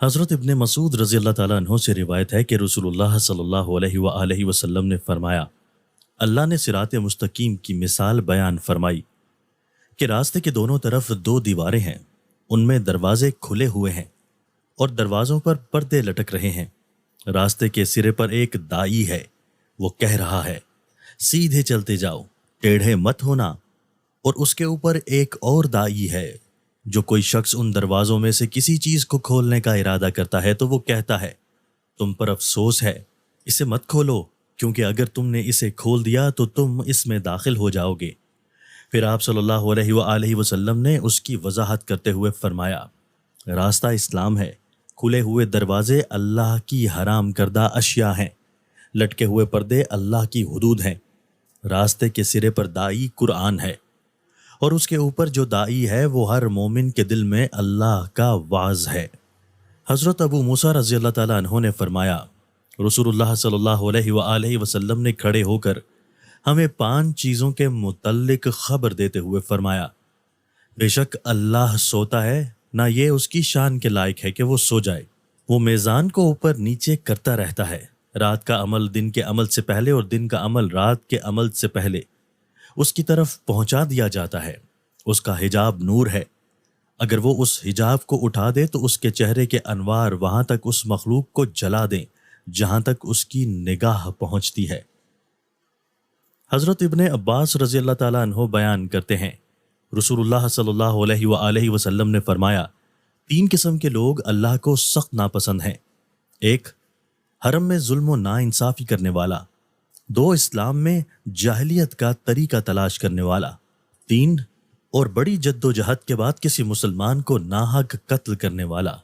حضرت ابن مسعود رضی اللہ تعالیٰ عنہ سے روایت ہے کہ رسول اللہ صلی اللہ علیہ وآلہ وسلم نے فرمایا، اللہ نے صراط مستقیم کی مثال بیان فرمائی کہ راستے کے دونوں طرف دو دیواریں ہیں، ان میں دروازے کھلے ہوئے ہیں اور دروازوں پر پردے لٹک رہے ہیں۔ راستے کے سرے پر ایک دائی ہے، وہ کہہ رہا ہے سیدھے چلتے جاؤ، ٹیڑھے مت ہونا، اور اس کے اوپر ایک اور دائی ہے، جو کوئی شخص ان دروازوں میں سے کسی چیز کو کھولنے کا ارادہ کرتا ہے تو وہ کہتا ہے تم پر افسوس ہے، اسے مت کھولو، کیونکہ اگر تم نے اسے کھول دیا تو تم اس میں داخل ہو جاؤ گے۔ پھر آپ صلی اللہ علیہ وآلہ وسلم نے اس کی وضاحت کرتے ہوئے فرمایا، راستہ اسلام ہے، کھلے ہوئے دروازے اللہ کی حرام کردہ اشیاء ہیں، لٹکے ہوئے پردے اللہ کی حدود ہیں، راستے کے سرے پر دائی قرآن ہے، اور اس کے اوپر جو دائی ہے وہ ہر مومن کے دل میں اللہ کا واعظ ہے۔ حضرت ابو موسیٰ رضی اللہ تعالیٰ عنہ نے فرمایا، رسول اللہ صلی اللہ علیہ وآلہ وسلم نے کھڑے ہو کر ہمیں 5 چیزوں کے متعلق خبر دیتے ہوئے فرمایا، بے شک اللہ سوتا ہے، نہ یہ اس کی شان کے لائق ہے کہ وہ سو جائے، وہ میزان کو اوپر نیچے کرتا رہتا ہے، رات کا عمل دن کے عمل سے پہلے اور دن کا عمل رات کے عمل سے پہلے اس کی طرف پہنچا دیا جاتا ہے، اس کا حجاب نور ہے، اگر وہ اس حجاب کو اٹھا دے تو اس کے چہرے کے انوار وہاں تک اس مخلوق کو جلا دیں جہاں تک اس کی نگاہ پہنچتی ہے۔ حضرت ابن عباس رضی اللہ تعالیٰ عنہ بیان کرتے ہیں، رسول اللہ صلی اللہ علیہ وآلہ وسلم نے فرمایا، 3 قسم کے لوگ اللہ کو سخت ناپسند ہیں، 1 حرم میں ظلم و ناانصافی کرنے والا، 2 اسلام میں جاہلیت کا طریقہ تلاش کرنے والا، 3 اور بڑی جد و جہد کے بعد کسی مسلمان کو ناحق قتل کرنے والا۔